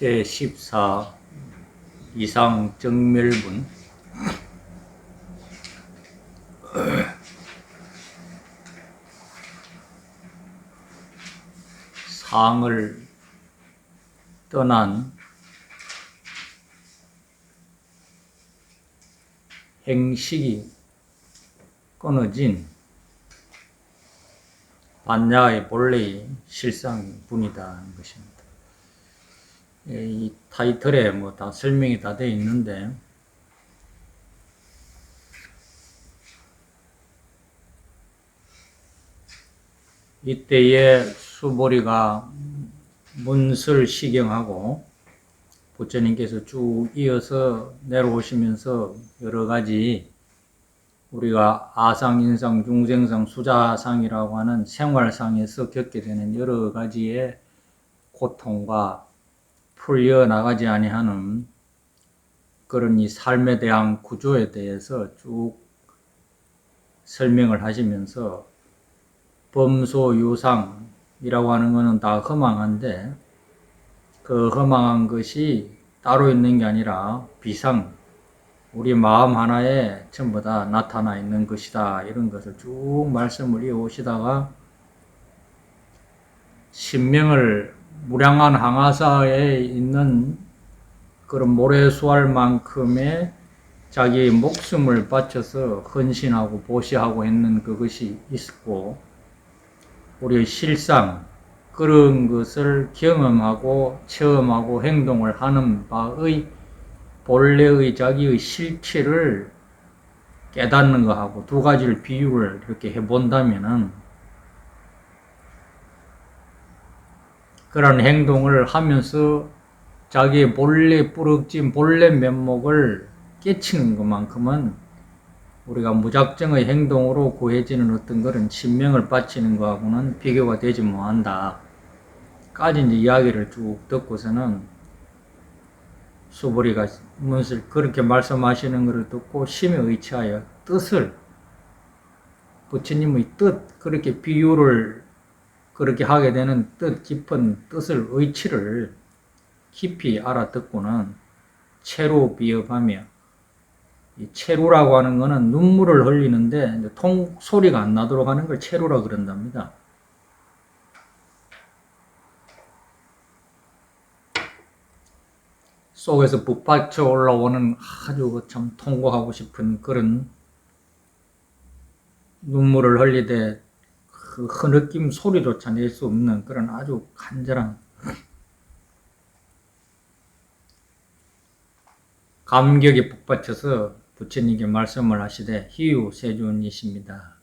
제14 이상 정멸분. 상을 떠난 행식이 끊어진 반야의 본래의 실상분이다 하는 것입니다. 이 타이틀에 뭐 다 설명이 다 되어 있는데, 이때에 수보리가 문설시경하고 부처님께서 쭉 이어서 내려오시면서 여러 가지 우리가 아상, 인상, 중생상, 수자상이라고 하는 생활상에서 겪게 되는 여러 가지의 고통과 풀려나가지 아니하는 그런 이 삶에 대한 구조에 대해서 쭉 설명을 하시면서 범소유상이라고 하는 것은 다 허망한데, 그 허망한 것이 따로 있는 게 아니라 비상, 우리 마음 하나에 전부 다 나타나 있는 것이다, 이런 것을 쭉 말씀을 이어오시다가 신명을 무량한 항아사에 있는 그런 모래수알만큼의 자기의 목숨을 바쳐서 헌신하고 보시하고 했는 그것이 있었고, 우리의 실상, 그런 것을 경험하고 체험하고 행동을 하는 바의 본래의 자기의 실체를 깨닫는 것하고 두 가지를 비유를 이렇게 해본다면은, 그런 행동을 하면서 자기의 본래 뿌럭진 본래 면목을 깨치는 것만큼은 우리가 무작정의 행동으로 구해지는 어떤 그런 신명을 바치는 것하고는 비교가 되지 못한다 까지 이제 이야기를 쭉 듣고서는 수보리가 문슬 그렇게 말씀하시는 것을 듣고 심에 의치하여 뜻을, 부처님의 뜻, 그렇게 비유를 그렇게 하게 되는 뜻 깊은 뜻을, 의치를 깊이 알아듣고는 체로 비업하며, 이 체루라고 하는 것은 눈물을 흘리는데 소리가 안 나도록 하는 걸 체루라 그런답니다. 속에서 북받쳐 올라오는 아주 참 통곡하고 싶은 그런 눈물을 흘리되 그 흐느낌 소리조차 낼 수 없는 그런 아주 간절한 감격에 북받쳐서 부처님께 말씀을 하시되 희유세존이십니다.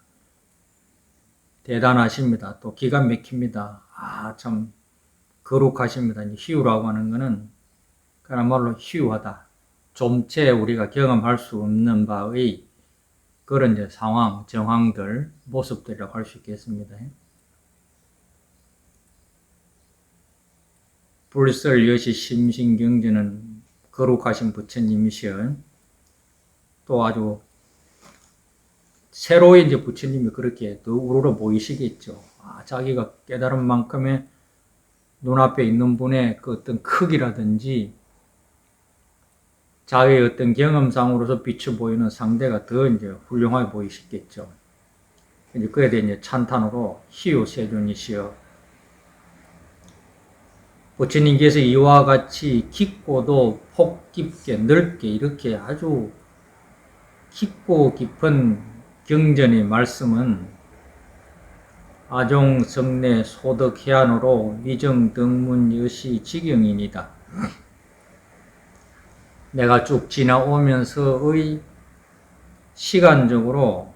대단하십니다. 또 기가 막힙니다. 참 거룩하십니다. 희유라고 하는 것은 그야말로 희유하다, 좀체 우리가 경험할 수 없는 바의 그런 이제 상황, 정황들, 모습들이라고 할 수 있겠습니다. 불설여시 심신경전은 거룩하신 부처님이시여, 또 아주 새로이 이제 부처님이 그렇게 더 우러러 보이시겠죠. 자기가 깨달은 만큼의 눈앞에 있는 분의 그 어떤 크기라든지 자기의 어떤 경험상으로서 비춰 보이는 상대가 더 이제 훌륭하게 보이시겠죠. 이제 그에 대해 이제 찬탄으로 희유세존이시여, 부처님께서 이와 같이 깊고도 폭 깊게 넓게 이렇게 아주 깊고 깊은 경전의 말씀은 아종성내 소득해안으로 위정등문여시 지경이니다. 내가 쭉 지나오면서의 시간적으로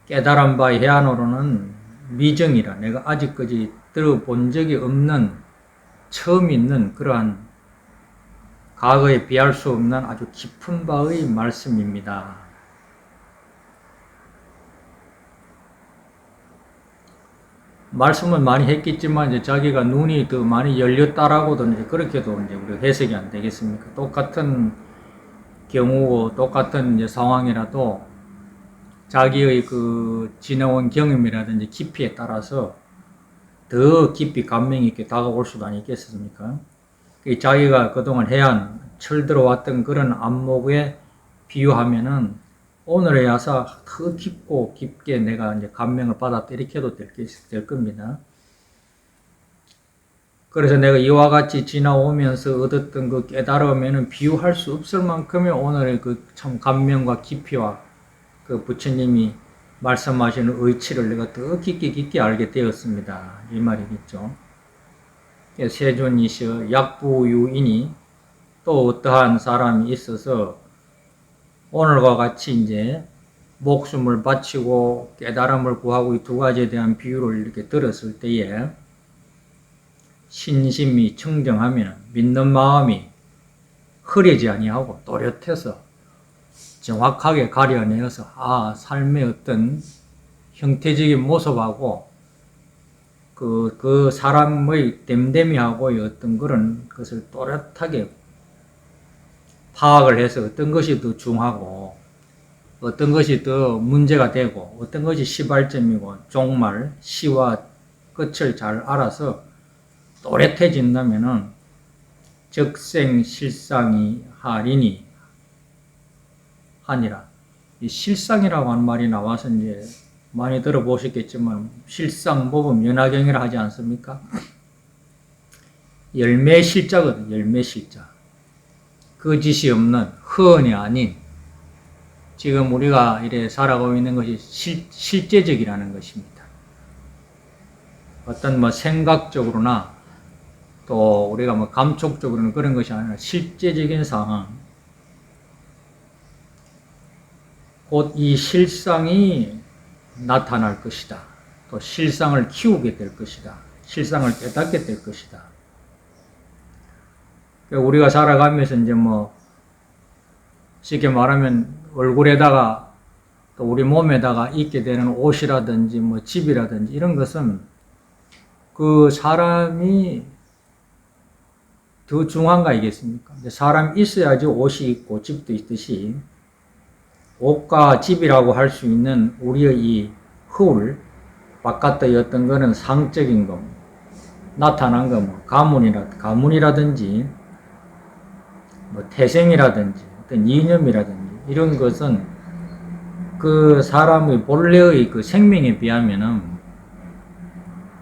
깨달은 바의 해안으로는 미정이라, 내가 아직까지 들어본 적이 없는, 처음 있는 그러한 과거에 비할 수 없는 아주 깊은 바의 말씀입니다. 말씀은 많이 했겠지만 이제 자기가 눈이 더 많이 열렸다라고도 이제 그렇게도 이제 우리가 해석이 안 되겠습니까? 똑같은 경우고 똑같은 이제 상황이라도 자기의 그 지나온 경험이라든지 깊이에 따라서 더 깊이 감명 있게 다가올 수도 아니겠습니까? 자기가 그동안 해안 철들어왔던 그런 안목에 비유하면은 오늘의 야사 더 깊고 깊게 내가 이제 감명을 받았다 이렇게 해도 될 겁니다. 그래서 내가 이와 같이 지나오면서 얻었던 그 깨달음에는 비유할 수 없을 만큼의 오늘의 그 참 감명과 깊이와 그 부처님이 말씀하시는 의치를 내가 더 깊게 알게 되었습니다. 이 말이겠죠. 세존이시여 약부유인이 또 어떠한 사람이 있어서 오늘과 같이 이제 목숨을 바치고 깨달음을 구하고 이 두 가지에 대한 비유를 이렇게 들었을 때에 신심이 청정하면 믿는 마음이 흐리지 아니하고 또렷해서 정확하게 가려내어서 삶의 어떤 형태적인 모습하고 그 사람의 됨됨이하고의 어떤 그런 것을 또렷하게 파악을 해서 어떤 것이 더 중하고 어떤 것이 더 문제가 되고 어떤 것이 시발점이고 종말, 시와 끝을 잘 알아서 또렷해진다면은 적생실상이 하리니 하니라. 이 실상이라고 하는 말이 나와서 이제 많이 들어보셨겠지만 실상모범 연화경이라 하지 않습니까? 열매실자거든. 열매실자. 거짓이 없는 허언이 아닌 지금 우리가 이래 살아가고 있는 것이 실제적이라는 것입니다. 어떤 뭐 생각적으로나 또 우리가 뭐 감촉적으로는 그런 것이 아니라 실제적인 상황. 곧 이 실상이 나타날 것이다. 또 실상을 키우게 될 것이다. 실상을 깨닫게 될 것이다. 우리가 살아가면서 이제 뭐 쉽게 말하면 얼굴에다가 또 우리 몸에다가 입게 되는 옷이라든지 뭐 집이라든지 이런 것은 그 사람이 더 중요한 거 아니겠습니까? 사람이 있어야지 옷이 있고 집도 있듯이 옷과 집이라고 할 수 있는 우리의 이 허울, 바깥의 어떤 거는 상적인 거, 나타난 거, 뭐 가문이라든지, 뭐 태생이라든지, 어떤 이념이라든지, 이런 것은 그 사람의 본래의 그 생명에 비하면은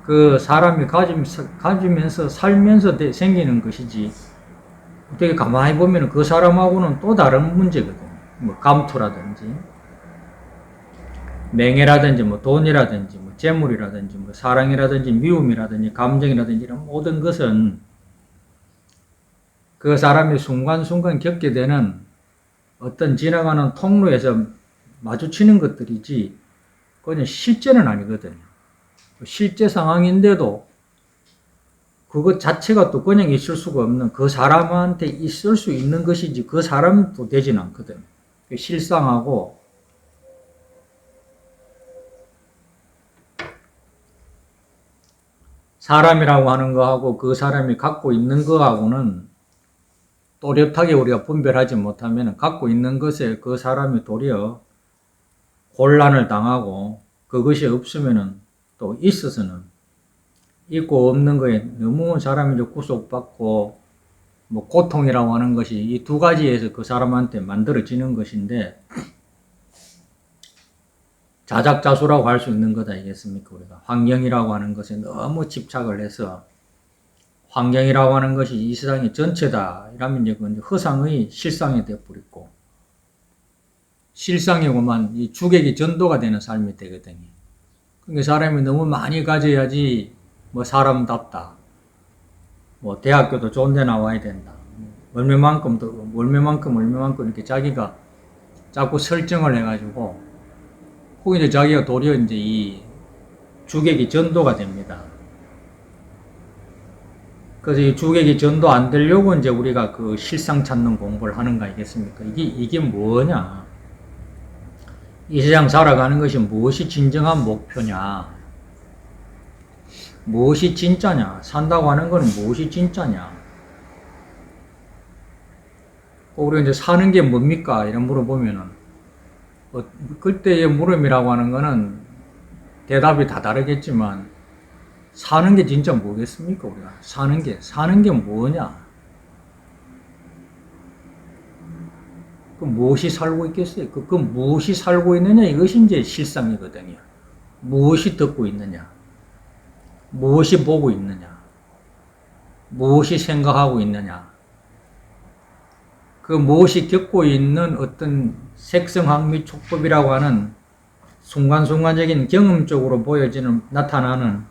그 사람이 가지면서 살면서 생기는 것이지, 어떻게 가만히 보면 그 사람하고는 또 다른 문제거든. 뭐 감투라든지 명예라든지 뭐 돈이라든지 뭐 재물이라든지 뭐 사랑이라든지 미움이라든지 감정이라든지 이런 모든 것은 그 사람이 순간순간 겪게 되는 어떤 지나가는 통로에서 마주치는 것들이지 그건 실제는 아니거든요. 실제 상황인데도 그것 자체가 또 그냥 있을 수가 없는 그 사람한테 있을 수 있는 것이지 그 사람도 되진 않거든요. 실상하고 사람이라고 하는 거하고 그 사람이 갖고 있는 거하고는 또렷하게 우리가 분별하지 못하면 갖고 있는 것에 그 사람이 도리어 곤란을 당하고 그것이 없으면은 또 있어서는 있고 없는 거에 너무 사람이 구속받고 뭐 고통이라고 하는 것이 이 두 가지에서 그 사람한테 만들어지는 것인데 자작자수라고 할 수 있는 것 아니겠습니까? 우리가 환경이라고 하는 것에 너무 집착을 해서 환경이라고 하는 것이 이 세상의 전체다 이러면 이제 그 허상의 실상이 되어버리고 실상이고만 이 주객이 전도가 되는 삶이 되거든요. 그러니까 사람이 너무 많이 가져야지 뭐 사람답다. 뭐 대학교도 좋은 데 나와야 된다. 얼마만큼 이렇게 자기가 자꾸 설정을 해가지고 혹 이제 자기가 도리어 이제 이 주객이 전도가 됩니다. 그래서 이 주객이 전도 안 되려고 이제 우리가 그 실상 찾는 공부를 하는 거 아니겠습니까? 이게 뭐냐? 이 세상 살아가는 것이 무엇이 진정한 목표냐? 무엇이 진짜냐? 산다고 하는 것은 무엇이 진짜냐? 우리가 이제 사는 게 뭡니까? 이런 물어보면은, 그때의 물음이라고 하는 거는 대답이 다 다르겠지만, 사는 게 진짜 뭐겠습니까? 우리가 사는 게 뭐냐? 그 무엇이 살고 있겠어요? 그 무엇이 살고 있느냐? 이것이 이제 실상이거든요. 무엇이 듣고 있느냐? 무엇이 보고 있느냐? 무엇이 생각하고 있느냐? 그 무엇이 겪고 있는 어떤 색성학미 촉법이라고 하는 순간순간적인 경험적으로 보여지는, 나타나는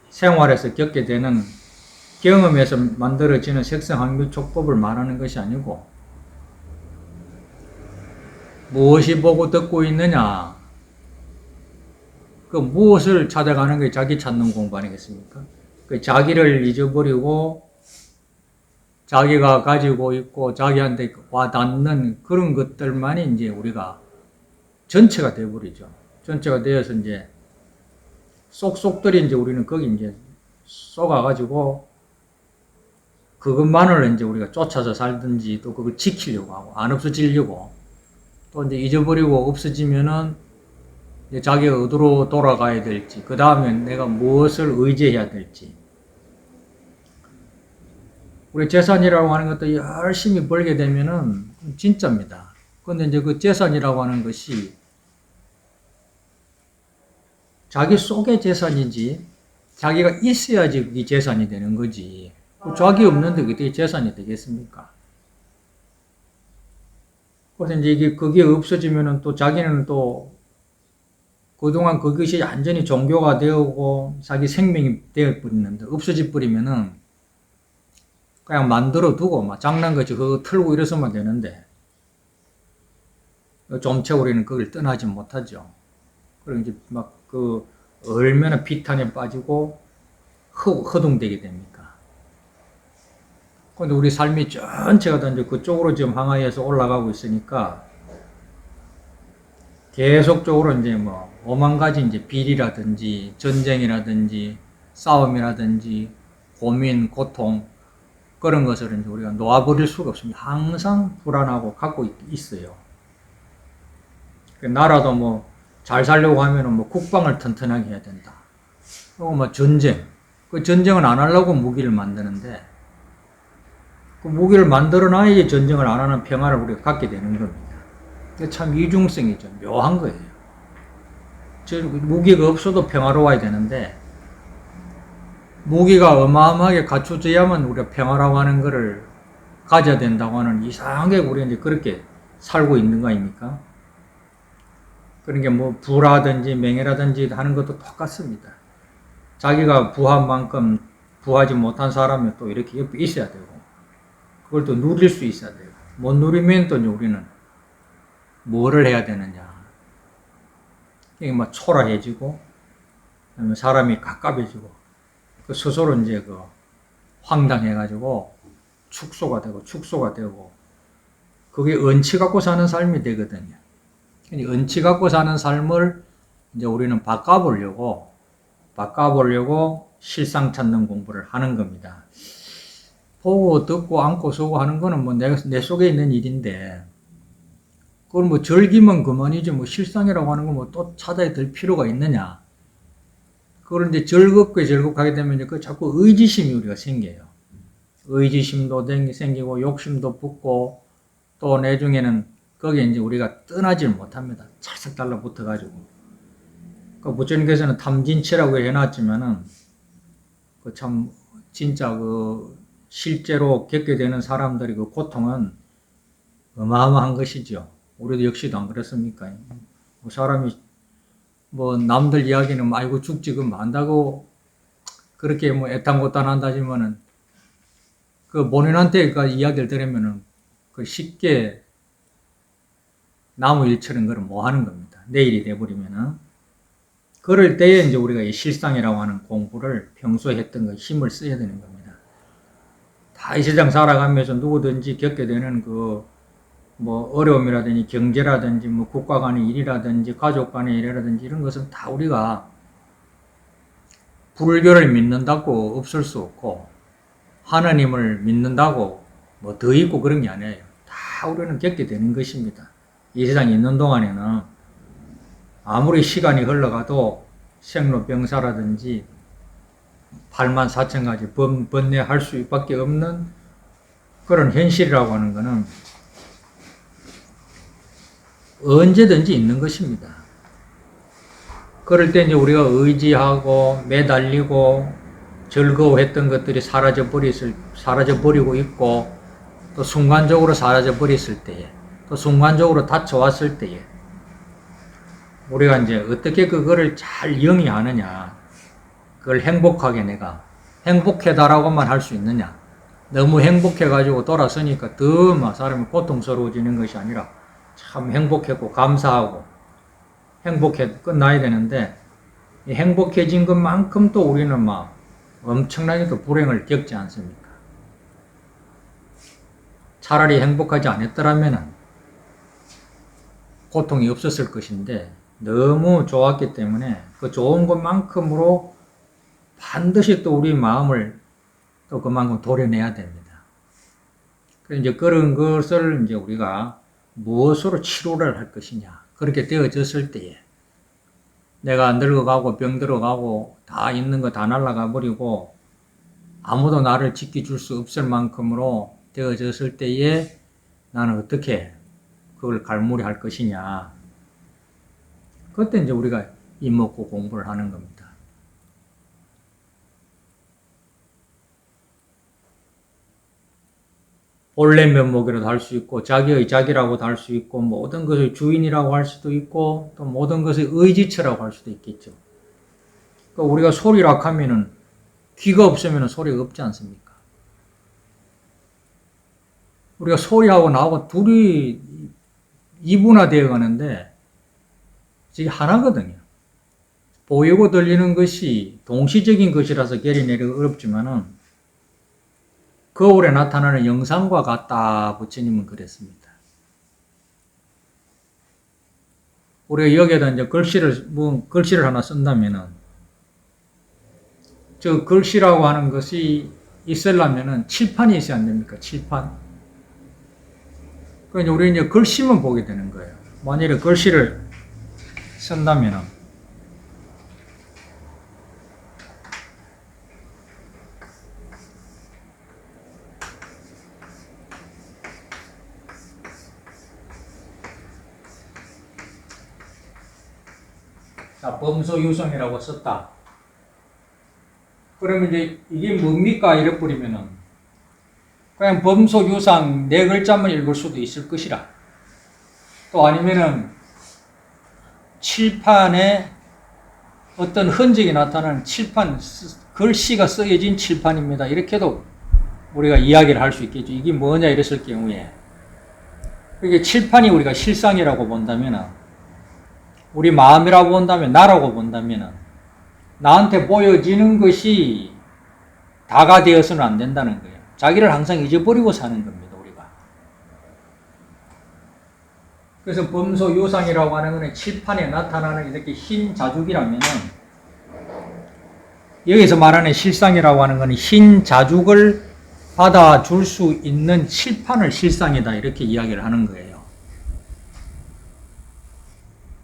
생활에서 겪게 되는 경험에서 만들어지는 색성학미 촉법을 말하는 것이 아니고, 무엇이 보고 듣고 있느냐? 그 무엇을 찾아가는 게 자기 찾는 공부 아니겠습니까? 그 자기를 잊어버리고 자기가 가지고 있고 자기한테 와닿는 그런 것들만이 이제 우리가 전체가 되어버리죠. 전체가 되어서 이제 쏙쏙들이 이제 우리는 거기 이제 쏘가가지고 그것만을 이제 우리가 쫓아서 살든지 또 그걸 지키려고 하고 안 없어지려고 또 이제 잊어버리고 없어지면은 이제 자기가 어디로 돌아가야 될지, 그 다음에 내가 무엇을 의지해야 될지. 우리 재산이라고 하는 것도 열심히 벌게 되면은 진짜입니다. 근데 이제 그 재산이라고 하는 것이 자기 속의 재산이지, 자기가 있어야지 그게 재산이 되는 거지. 자기 없는데 그게 재산이 되겠습니까? 그래서 이제 이게 그게 없어지면은 또 자기는 또 그동안 그것이 완전히 종교가 되고 자기 생명이 되어버리는데, 없어져 버리면은 그냥 만들어 두고 막 장난같이 그거 틀고 이래서만 되는데, 좀채 우리는 그걸 떠나지 못하죠. 그리고 이제 막 그 얼마나 비탄에 빠지고 허둥대게 됩니까? 근데 우리 삶이 전체가 다 이제 그쪽으로 지금 항하에서 올라가고 있으니까 계속적으로 이제 뭐 오만 가지 이제 비리라든지 전쟁이라든지 싸움이라든지 고민, 고통, 그런 것을 이제 우리가 놓아버릴 수가 없습니다. 항상 불안하고 갖고 있어요. 나라도 뭐 잘 살려고 하면은 뭐 국방을 튼튼하게 해야 된다. 그리고 뭐 전쟁. 그 전쟁은 안 하려고 무기를 만드는데, 그 무기를 만들어 놔야지 전쟁을 안 하는 평화를 우리가 갖게 되는 겁니다. 참 이중성이죠. 묘한 거예요. 무기가 없어도 평화로워야 되는데, 무기가 어마어마하게 갖춰져야만 우리가 평화라고 하는 것을 가져야 된다고 하는, 이상하게 우리가 이제 그렇게 살고 있는 거 아닙니까? 그런 게 뭐 부라든지 명예라든지 하는 것도 똑같습니다. 자기가 부한 만큼 부하지 못한 사람이 또 이렇게 옆에 있어야 되고, 그걸 또 누릴 수 있어야 돼요. 못 누리면 또 우리는 뭐를 해야 되느냐. 이게 막 초라해지고, 사람이 갑갑해지고, 그 스스로 이제 그 황당해가지고 축소가 되고, 그게 은치 갖고 사는 삶이 되거든요. 은치 갖고 사는 삶을 이제 우리는 바꿔보려고 실상 찾는 공부를 하는 겁니다. 보고 듣고 안고 서고 하는 거는 뭐 내 속에 있는 일인데, 그걸 뭐 즐기면 그만이지 뭐 실상이라고 하는 거 뭐 또 찾아야 될 필요가 있느냐. 그걸 이제 즐겁게 하게 되면 그 자꾸 의지심이 우리가 생겨요. 의지심도 생기고 욕심도 붙고, 또 나중에는 거기에 이제 우리가 떠나질 못합니다. 찰싹 달라붙어가지고. 그 부처님께서는 탐진치라고 해놨지만은, 그 참, 진짜 그, 실제로 겪게 되는 사람들이 그 고통은 어마어마한 것이죠. 우리도 역시도 안 그렇습니까? 뭐 사람이, 뭐, 남들 이야기는 아이고 죽지, 그럼 안다고, 그렇게 뭐 애탄고탄 한다지만은, 그 본인한테 그 이야기를 들으면은, 그 쉽게, 나무 일처럼 그걸 뭐 하는 겁니다. 내일이 돼버리면은. 그럴 때에 이제 우리가 이 실상이라고 하는 공부를 평소에 했던 거 힘을 써야 되는 겁니다. 다 이 세상 살아가면서 누구든지 겪게 되는 그, 뭐, 어려움이라든지 경제라든지 뭐 국가 간의 일이라든지 가족 간의 일이라든지 이런 것은 다 우리가 불교를 믿는다고 없을 수 없고, 하나님을 믿는다고 뭐 더 있고 그런 게 아니에요. 다 우리는 겪게 되는 것입니다. 이 세상에 있는 동안에는 아무리 시간이 흘러가도 생로병사라든지 8만 4천 가지 번뇌할 수밖에 없는 그런 현실이라고 하는 것은 언제든지 있는 것입니다. 그럴 때 이제 우리가 의지하고 매달리고 즐거워했던 것들이 사라져버리고 있고, 또 순간적으로 사라져버렸을 때에, 또 순간적으로 닫혀왔을 때에, 우리가 이제 어떻게 그거를 잘 영위하느냐, 그걸 행복하게 내가 행복해다라고만 할 수 있느냐. 너무 행복해가지고 돌아서니까 더 막 사람이 고통스러워지는 것이 아니라 참 행복했고 감사하고 행복해 끝나야 되는데, 이 행복해진 것만큼 또 우리는 막 엄청나게 또 불행을 겪지 않습니까? 차라리 행복하지 않았더라면 고통이 없었을 것인데, 너무 좋았기 때문에 그 좋은 것만큼으로 반드시 또 우리 마음을 또 그만큼 도려내야 됩니다. 그래서 이제 그런 것을 이제 우리가 무엇으로 치료를 할 것이냐. 그렇게 되어졌을 때에 내가 늙어가고 병들어가고 다 있는 거 다 날아가 버리고 아무도 나를 지켜줄 수 없을 만큼으로 되어졌을 때에 나는 어떻게 그걸 갈무리할 것이냐. 그때 이제 우리가 입 먹고 공부를 하는 겁니다. 본래 면목이라도 할 수 있고, 자기의 자기라고도 할 수 있고, 모든 것의 주인이라고 할 수도 있고, 또 모든 것의 의지처라고 할 수도 있겠죠. 그러니까 우리가 소리라고 하면은 귀가 없으면 소리가 없지 않습니까? 우리가 소리하고 나하고 둘이 이분화되어 가는데 이게 하나거든요. 보이고 들리는 것이 동시적인 것이라서 결이 어렵지만은 거울에 나타나는 영상과 같다. 부처님은 그랬습니다. 우리가 여기에다 이제 글씨를 하나 쓴다면은, 저 글씨라고 하는 것이 있으려면은 칠판이 있어야 안 됩니까? 칠판. 그러니까 우리 이제 글씨만 보게 되는 거예요. 만일에 글씨를 쓴다면은, 자, 범소유성이라고 썼다. 그러면 이제 이게 뭡니까? 이래 버리면은 그냥 범소유상 네 글자만 읽을 수도 있을 것이라. 또 아니면은 칠판에 어떤 흔적이 나타나는 칠판, 글씨가 쓰여진 칠판입니다. 이렇게도 우리가 이야기를 할 수 있겠죠. 이게 뭐냐 이랬을 경우에, 이게 칠판이 우리가 실상이라고 본다면은, 우리 마음이라고 본다면, 나라고 본다면 나한테 보여지는 것이 다가 되어서는 안 된다는 거예요. 자기를 항상 잊어버리고 사는 겁니다, 우리가. 그래서 범소유상이라고 하는 것은 칠판에 나타나는 이렇게 흰 자죽이라면은, 여기서 말하는 실상이라고 하는 것은 흰 자죽을 받아줄 수 있는 칠판을 실상이다, 이렇게 이야기를 하는 거예요.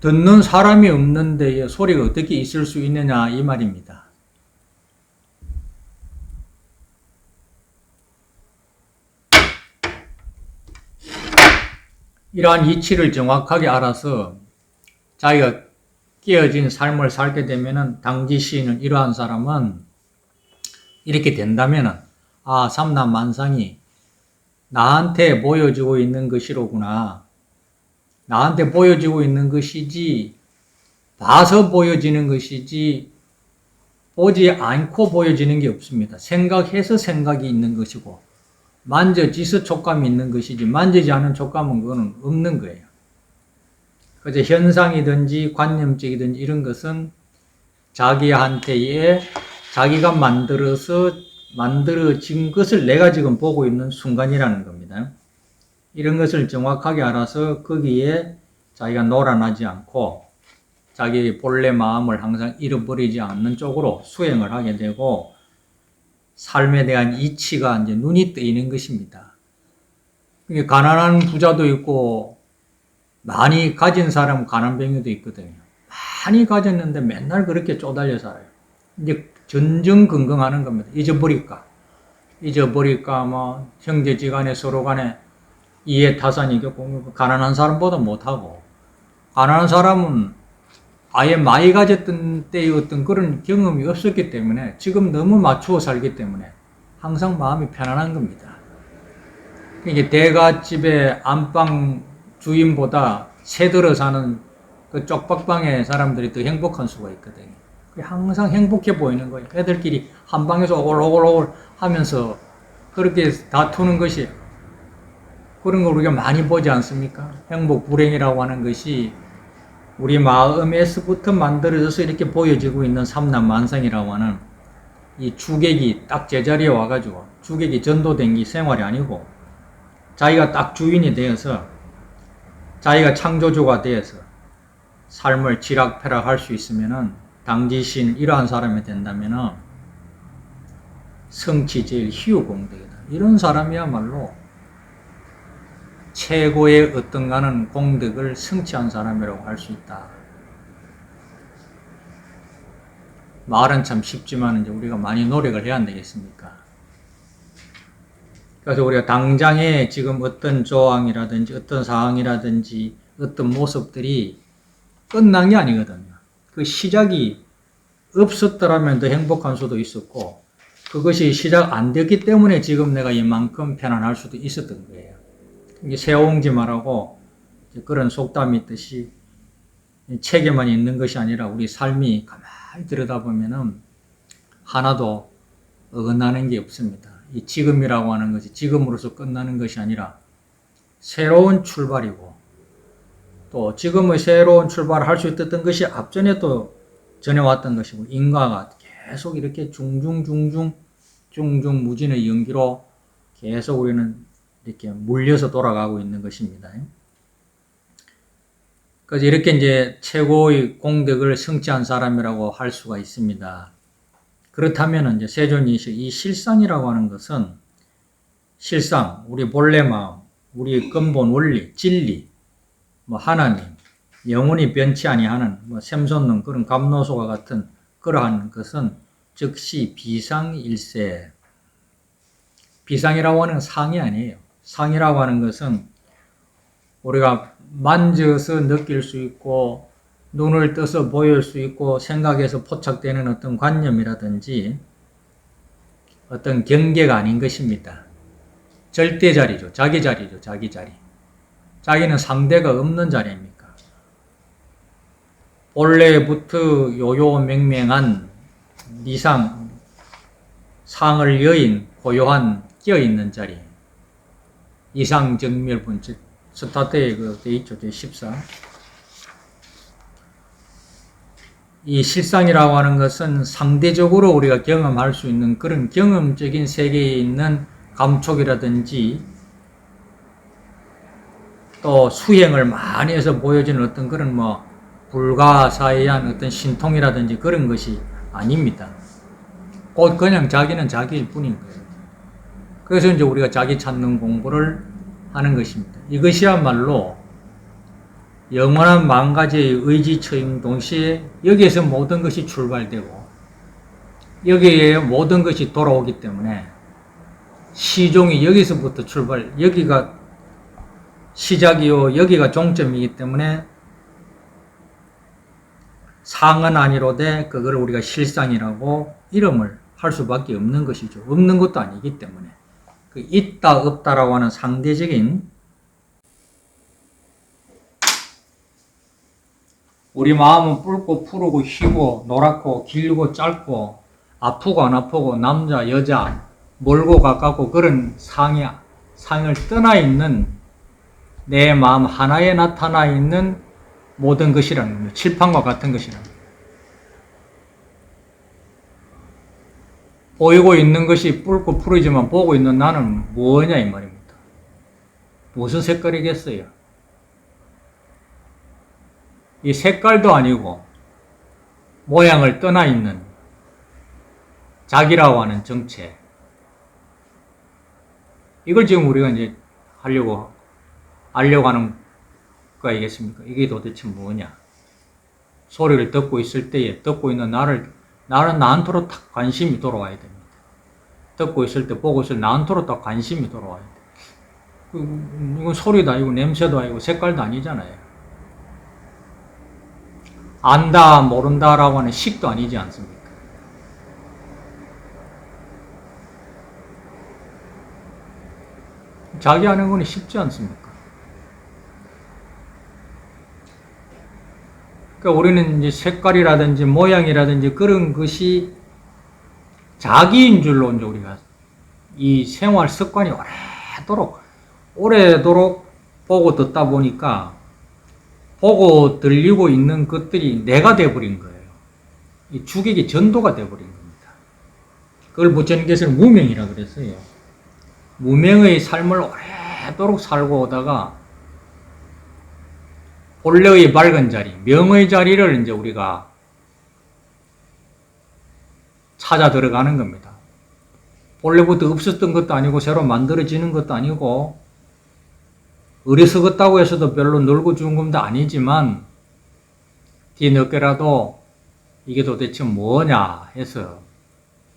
듣는 사람이 없는데 소리가 어떻게 있을 수 있느냐, 이 말입니다. 이러한 이치를 정확하게 알아서 자기가 깨어진 삶을 살게 되면은, 당지 시인은 이러한 사람은 이렇게 된다면은, 아, 삼남만상이 나한테 보여지고 있는 것이로구나. 나한테 보여지고 있는 것이지, 봐서 보여지는 것이지, 보지 않고 보여지는 게 없습니다. 생각해서 생각이 있는 것이고, 만져지서 촉감이 있는 것이지, 만지지 않은 촉감은 그거는 없는 거예요. 그저 현상이든지 관념적이든지 이런 것은 자기한테의, 자기가 만들어진 것을 내가 지금 보고 있는 순간이라는 겁니다. 이런 것을 정확하게 알아서 거기에 자기가 놀아나지 않고 자기의 본래 마음을 항상 잃어버리지 않는 쪽으로 수행을 하게 되고, 삶에 대한 이치가 이제 눈이 뜨이는 것입니다. 가난한 부자도 있고 많이 가진 사람 가난뱅이도 있거든요. 많이 가졌는데 맨날 그렇게 쪼달려 살아요. 이제 전전긍긍하는 겁니다. 잊어버릴까, 뭐, 형제지간에 서로 간에 이해 타산이 겪고, 가난한 사람보다 못하고, 가난한 사람은 아예 많이 가졌던 때의 어떤 그런 경험이 없었기 때문에 지금 너무 맞추어 살기 때문에 항상 마음이 편안한 겁니다. 이게 대갓집의 안방 주인보다 새들어 사는 그 쪽박방의 사람들이 더 행복한 수가 있거든요. 항상 행복해 보이는 거예요. 애들끼리 한 방에서 오글오글 하면서 그렇게 다투는 것이, 그런 걸 우리가 많이 보지 않습니까? 행복, 불행이라고 하는 것이 우리 마음에서부터 만들어져서 이렇게 보여지고 있는 삼남만상이라고 하는 이 주객이 딱 제자리에 와가지고, 주객이 전도된 게 생활이 아니고 자기가 딱 주인이 되어서 자기가 창조주가 되어서 삶을 지락펴락 할 수 있으면은, 당지신 이러한 사람이 된다면은 성취제일 희유공덕이다. 이런 사람이야말로 최고의 어떤가는 공덕을 성취한 사람이라고 할 수 있다. 말은 참 쉽지만 이제 우리가 많이 노력을 해야 안 되겠습니까? 그래서 우리가 당장에 지금 어떤 조항이라든지 어떤 상황이라든지 어떤 모습들이 끝난 게 아니거든요. 그 시작이 없었더라면 더 행복한 수도 있었고, 그것이 시작 안 됐기 때문에 지금 내가 이만큼 편안할 수도 있었던 거예요. 이게 새옹지마라고 그런 속담이 있듯이 책에만 있는 것이 아니라 우리 삶이 가만히 들여다보면은 하나도 어긋나는 게 없습니다. 이 지금이라고 하는 것이 지금으로서 끝나는 것이 아니라 새로운 출발이고, 또 지금의 새로운 출발을 할 수 있었던 것이 앞전에 또 전해왔던 것이고, 인과가 계속 이렇게 중중무진의 연기로 계속 우리는 이렇게 물려서 돌아가고 있는 것입니다. 그래서 이렇게 이제 최고의 공덕을 성취한 사람이라고 할 수가 있습니다. 그렇다면 이제 세존이 이 실상이라고 하는 것은, 실상, 우리 본래 마음, 우리 근본 원리, 진리, 뭐 하나님, 영원히 변치 아니하는 뭐 샘솟는 그런 감로소와 같은 그러한 것은 즉시 비상일세. 비상이라고 하는 상이 아니에요. 상이라고 하는 것은 우리가 만져서 느낄 수 있고 눈을 떠서 보일 수 있고 생각에서 포착되는 어떤 관념이라든지 어떤 경계가 아닌 것입니다. 절대 자리죠. 자기 자리죠. 자기 자리. 자기는 상대가 없는 자리입니까? 본래부터 요요맹맹한 미상, 상을 여인 고요한 끼어있는 자리. 이상정멸분, 즉 스타트에 돼 있죠. 제14. 이 실상이라고 하는 것은 상대적으로 우리가 경험할 수 있는 그런 경험적인 세계에 있는 감촉이라든지 또 수행을 많이 해서 보여지는 어떤 그런 뭐 불가사의한 어떤 신통이라든지 그런 것이 아닙니다. 곧 그냥 자기는 자기일 뿐인 거예요. 그래서 이제 우리가 자기 찾는 공부를 하는 것입니다. 이것이야말로 영원한 만 가지의 의지처임 동시에 여기에서 모든 것이 출발되고 여기에 모든 것이 돌아오기 때문에 시종이 여기서부터 출발, 여기가 시작이요 여기가 종점이기 때문에 상은 아니로되 그걸 우리가 실상이라고 이름을 할 수밖에 없는 것이죠. 없는 것도 아니기 때문에 그 있다 없다라고 하는 상대적인, 우리 마음은 붉고 푸르고 희고 노랗고 길고 짧고 아프고 안 아프고 남자 여자 멀고 가깝고 그런 상을 떠나 있는 내 마음 하나에 나타나 있는 모든 것이라는 겁니다. 칠판과 같은 것이라는 겁니다. 보이고 있는 것이 붉고 푸르지만 보고 있는 나는 뭐냐 이 말입니다. 무슨 색깔이겠어요? 이 색깔도 아니고 모양을 떠나 있는 자기라고 하는 정체, 이걸 지금 우리가 이제 알려고 하는 거 아니겠습니까? 이게 도대체 뭐냐? 소리를 듣고 있을 때에 듣고 있는 나를 나는 나한테로 딱 관심이 돌아와야 됩니다. 듣고 있을 때, 보고 있을 때 나한테로 딱 관심이 돌아와야 돼. 이건 소리도 아니고 냄새도 아니고 색깔도 아니잖아요. 안다, 모른다라고 하는 식도 아니지 않습니까? 자기 하는 건 쉽지 않습니까? 그러니까 우리는 이제 색깔이라든지 모양이라든지 그런 것이 자기인 줄로 이제 우리가 이 생활 습관이 오래도록 보고 듣다 보니까 보고 들리고 있는 것들이 내가 돼버린 거예요. 이 주객이 전도가 돼버린 겁니다. 그걸 부처님께서는 무명이라 그랬어요. 무명의 삶을 오래도록 살고 오다가 본래의 밝은 자리, 명의 자리를 이제 우리가 찾아 들어가는 겁니다. 본래부터 없었던 것도 아니고 새로 만들어지는 것도 아니고 어리석었다고 해서도 별로 늙고 죽은 것도 아니지만 뒤늦게라도 이게 도대체 뭐냐 해서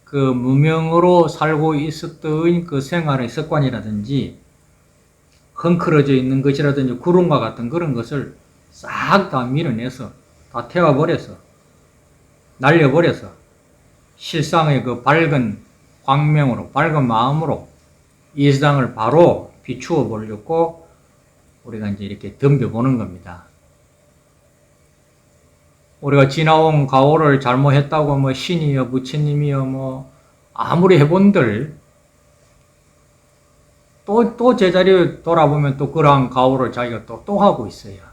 그 무명으로 살고 있었던 그 생활의 습관이라든지 헝클어져 있는 것이라든지 구름과 같은 그런 것을 싹 다 밀어내서 다 태워버려서 날려버려서 실상의 그 밝은 광명으로 밝은 마음으로 이 세상을 바로 비추어 보려고 우리가 이제 이렇게 덤벼보는 겁니다. 우리가 지나온 가오를 잘못했다고 뭐 신이여 부처님이여 뭐 아무리 해본들 또 제자리에 돌아보면 또 그러한 가오를 자기가 또 하고 있어요.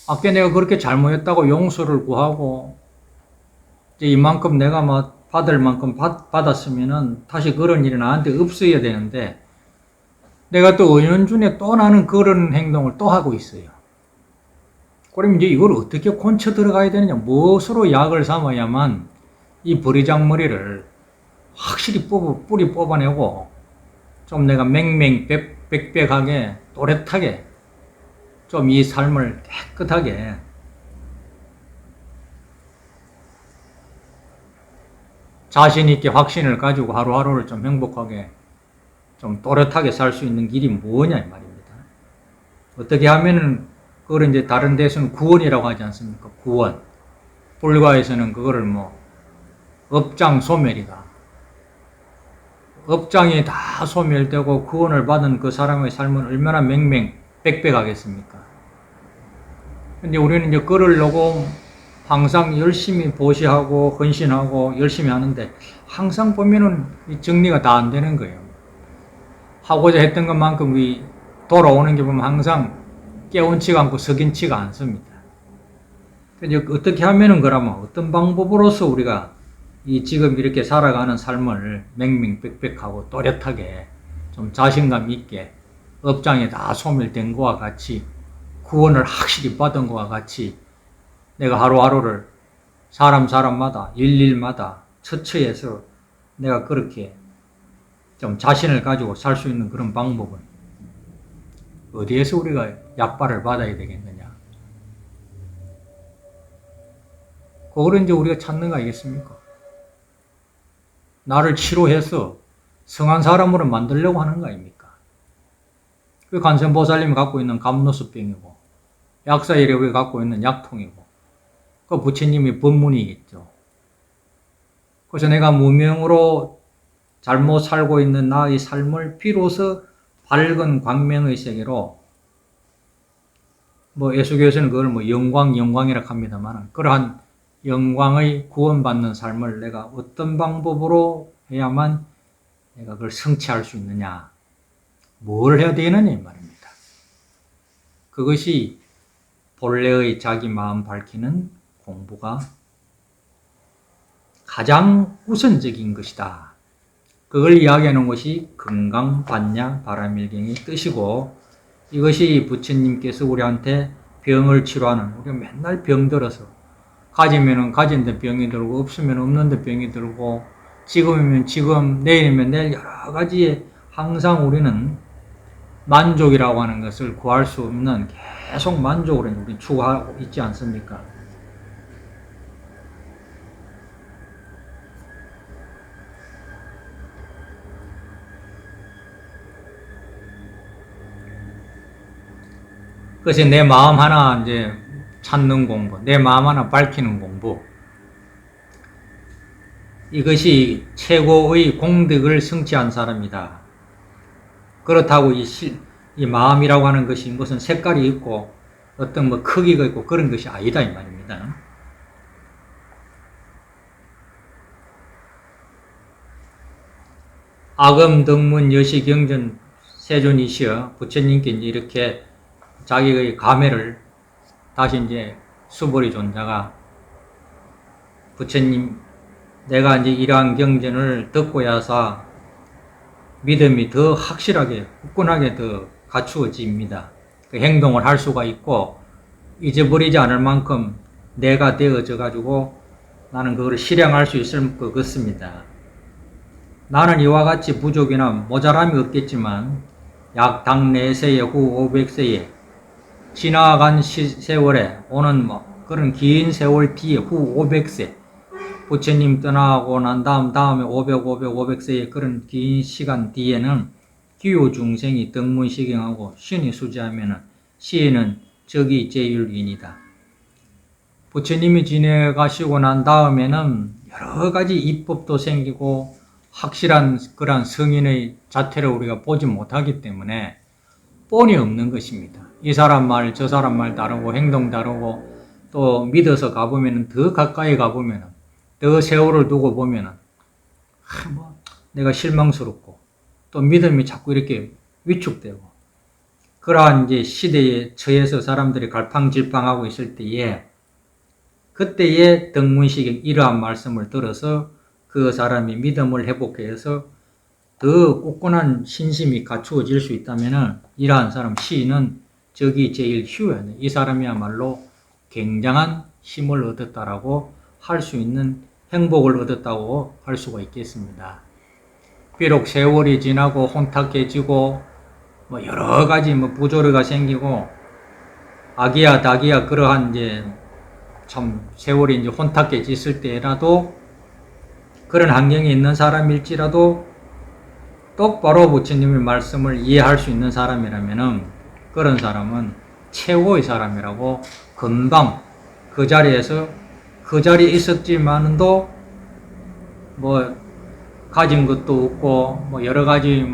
아까 내가 그렇게 잘못했다고 용서를 구하고 이제 이만큼 내가 막 받을 만큼 받았으면은 다시 그런 일이 나한테 없어야 되는데 내가 또 은연중에 또 나는 그런 행동을 또 하고 있어요. 그럼 이제 이걸 어떻게 고쳐 들어가야 되느냐, 무엇으로 약을 삼아야만 이 버리장머리를 확실히 뿌리 뽑아내고 좀 내가 맹맹백백하게 또렷하게 좀 이 삶을 깨끗하게 자신있게 확신을 가지고 하루하루를 좀 행복하게 좀 또렷하게 살 수 있는 길이 뭐냐 이 말입니다. 어떻게 하면은 그걸 이제 다른 데서는 구원이라고 하지 않습니까? 구원. 불가에서는 그거를 뭐 업장 소멸이다. 업장이 다 소멸되고 구원을 받은 그 사람의 삶은 얼마나 맹맹백백하겠습니까? 근데 우리는 이제 그러려고 항상 열심히 보시하고 헌신하고 열심히 하는데 항상 보면은 정리가 다 안 되는 거예요. 하고자 했던 것만큼 돌아오는 게 보면 항상 깨운치가 않고 석인치가 않습니다. 이제 어떻게 하면은 그러면 어떤 방법으로서 우리가 이 지금 이렇게 살아가는 삶을 맹맹백백하고 또렷하게 좀 자신감 있게 업장에 다 소멸된 것과 같이 구원을 확실히 받은 것과 같이 내가 하루하루를 사람마다 일일마다 처처해서 내가 그렇게 좀 자신을 가지고 살 수 있는 그런 방법은 어디에서 우리가 약발을 받아야 되겠느냐. 그걸 이제 우리가 찾는 거 아니겠습니까? 나를 치료해서 성한 사람으로 만들려고 하는 거 아닙니까? 그 관세음보살님이 갖고 있는 감노수병이고 약사이력이 갖고 있는 약통이고 그 부처님이 법문이겠죠. 그래서 내가 무명으로 잘못 살고 있는 나의 삶을 비로소 밝은 광명의 세계로 뭐 예수교에서는 그걸 뭐 영광이라고 합니다만 그러한 영광의 구원받는 삶을 내가 어떤 방법으로 해야만 내가 그걸 성취할 수 있느냐, 뭘 해야 되느냐 이 말입니다. 그것이 본래의 자기 마음 밝히는 공부가 가장 우선적인 것이다. 그걸 이야기하는 것이 금강반야 바라밀경의 뜻이고 이것이 부처님께서 우리한테 병을 치료하는, 우리가 맨날 병들어서 가지면은 가진데 병이 들고 없으면 없는데 병이 들고 지금이면 지금 내일이면 내일 여러 가지에 항상 우리는 만족이라고 하는 것을 구할 수 없는 계속 만족을 우리 추구하고 있지 않습니까? 그래서 내 마음 하나 이제 찾는 공부, 내 마음 하나 밝히는 공부, 이것이 최고의 공덕을 성취한 사람이다. 그렇다고 이 마음이라고 하는 것이 무슨 색깔이 있고 어떤 뭐 크기가 있고 그런 것이 아니다 이 말입니다. 아금 덕문 여시경전 세존이시여 부처님께 이렇게 자기의 감회를 다시 이제 수보리 존자가 부처님 내가 이제 이러한 경전을 듣고야사 믿음이 더 확실하게 굳건하게 더 갖추어집니다. 그 행동을 할 수가 있고 잊어버리지 않을 만큼 내가 되어져 가지고 나는 그걸 실행할 수 있을 것 같습니다. 나는 이와 같이 부족이나 모자람이 없겠지만 약 당 4세에 후 500세에 지나간 세월에 오는 그런 긴 세월 뒤에 후 500세 부처님 떠나고 난 다음에 500, 500세의 그런 긴 시간 뒤에는 기호 중생이 덕문시경하고 신이 수지하면은 시에는 적이 제율인이다. 부처님이 지내가시고 난 다음에는 여러 가지 입법도 생기고 확실한 그러한 성인의 자태를 우리가 보지 못하기 때문에 뻔히 없는 것입니다. 이 사람 말, 저 사람 말 다르고 행동 다르고 또 믿어서 가보면 더 가까이 가보면 더 세월을 두고 보면 내가 실망스럽고 또 믿음이 자꾸 이렇게 위축되고 그러한 이제 시대에 처해서 사람들이 갈팡질팡하고 있을 때에 그때에 덕문시경 이러한 말씀을 들어서 그 사람이 믿음을 회복해서 더 굳건한 신심이 갖추어질 수 있다면 이러한 사람 시인은 적이 제일 휴야. 이 사람이야말로 굉장한 힘을 얻었다라고 할 수 있는 행복을 얻었다고 할 수가 있겠습니다. 비록 세월이 지나고 혼탁해지고 여러 가지 부조리가 생기고 악이야 닭이야 그러한 이제 참 세월이 이제 혼탁해졌을 때라도 그런 환경에 있는 사람일지라도 똑바로 부처님의 말씀을 이해할 수 있는 사람이라면은 그런 사람은 최고의 사람이라고 금방 그 자리에서 그 자리에 있었지만도 가진 것도 없고 여러 가지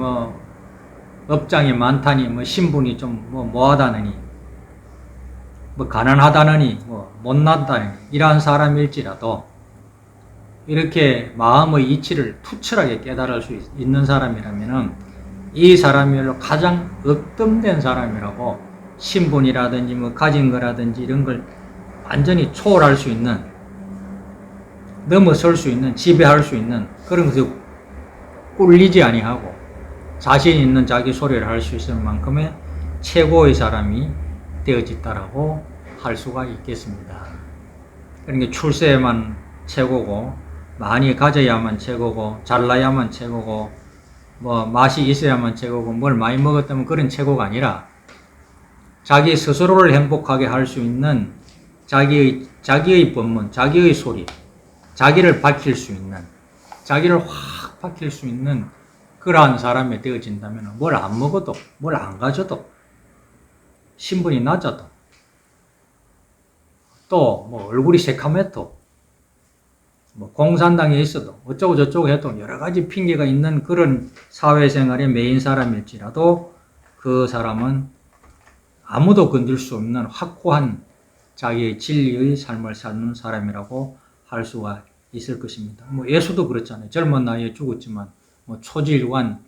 업장이 많다니 신분이 좀 뭐하다느니 가난하다느니 못났다느니 이러한 사람일지라도 이렇게 마음의 이치를 투철하게 깨달을 수 있는 사람이라면 이 사람이야말로 가장 얻덤된 사람이라고 신분이라든지 가진 거라든지 이런 걸 완전히 초월할 수 있는 넘어설 수 있는 지배할 수 있는 그런 것을 꿀리지 아니하고 자신 있는 자기 소리를 할 수 있을 만큼의 최고의 사람이 되어졌다라고 할 수가 있겠습니다. 그러니까 출세만 최고고 많이 가져야만 최고고 잘나야만 최고고 맛이 있어야만 최고고 뭘 많이 먹었다면 그런 최고가 아니라 자기 스스로를 행복하게 할 수 있는 자기의 법문, 자기의 소리, 자기를 밝힐 수 있는 자기를 확 밝힐 수 있는 그러한 사람이 되어진다면 뭘 안 먹어도 뭘 안 가져도 신분이 낮아도 또 얼굴이 새카매도 공산당에 있어도 어쩌고 저쩌고 해도 여러 가지 핑계가 있는 그런 사회생활의 메인 사람일지라도 그 사람은 아무도 건들 수 없는 확고한 자기의 진리의 삶을 사는 사람이라고 할 수가 있을 것입니다. 예수도 그렇잖아요. 젊은 나이에 죽었지만 초질관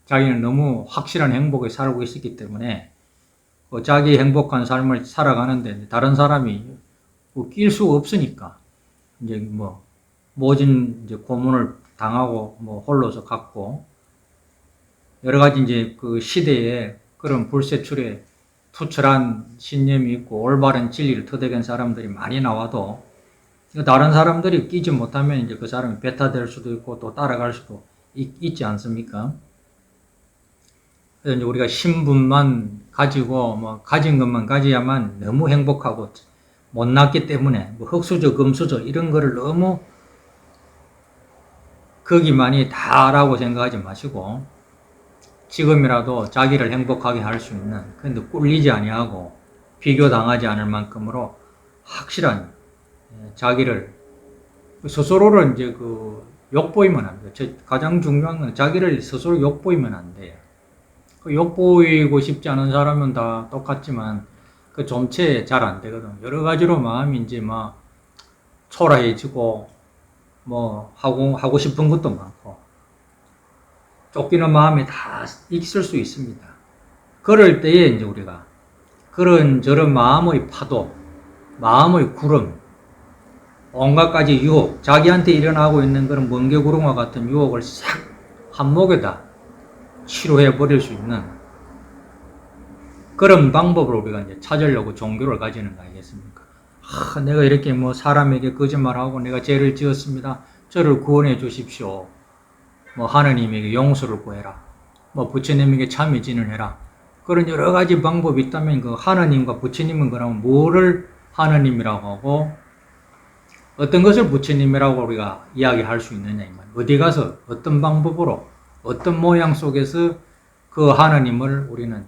자기는 너무 확실한 행복에 살고 있었기 때문에 자기 행복한 삶을 살아가는데 다른 사람이 낄 수가 없으니까 이제 모진 이제 고문을 당하고 홀로서 갔고 여러 가지 이제 그 시대에 그런 불세출에 투철한 신념이 있고 올바른 진리를 터득한 사람들이 많이 나와도 다른 사람들이 끼지 못하면 이제 그 사람이 배타될 수도 있고 또 따라갈 수도 있지 않습니까? 그래서 이제 우리가 신분만 가지고 가진 것만 가져야만 너무 행복하고 못났기 때문에 흙수저 금수저 이런 거를 너무 거기만이 다라고 생각하지 마시고 지금이라도 자기를 행복하게 할 수 있는 그런데 꿀리지 아니하고 비교당하지 않을 만큼으로 확실한 자기를 스스로를 이제 욕보이면 안 돼요. 가장 중요한 건 자기를 스스로 욕보이면 안 돼요. 욕보이고 싶지 않은 사람은 다 똑같지만 그 점체 잘 안 되거든. 여러 가지로 마음이 이제 막 초라해지고 하고 싶은 것도 많고 쫓기는 마음이 다 있을 수 있습니다. 그럴 때에 이제 우리가 그런 저런 마음의 파도, 마음의 구름, 온갖 가지 유혹, 자기한테 일어나고 있는 그런 번개구름과 같은 유혹을 싹 한목에다 치료해 버릴 수 있는 그런 방법을 우리가 이제 찾으려고 종교를 가지는 거 아니겠습니까? 내가 이렇게 사람에게 거짓말하고 내가 죄를 지었습니다. 저를 구원해 주십시오. 하느님에게 용서를 구해라. 부처님에게 참여진을 해라. 그런 여러 가지 방법이 있다면 그 하느님과 부처님은 그러면 뭐를 하느님이라고 하고 어떤 것을 부처님이라고 우리가 이야기할 수 있느냐, 어디 가서 어떤 방법으로 어떤 모양 속에서 그 하느님을 우리는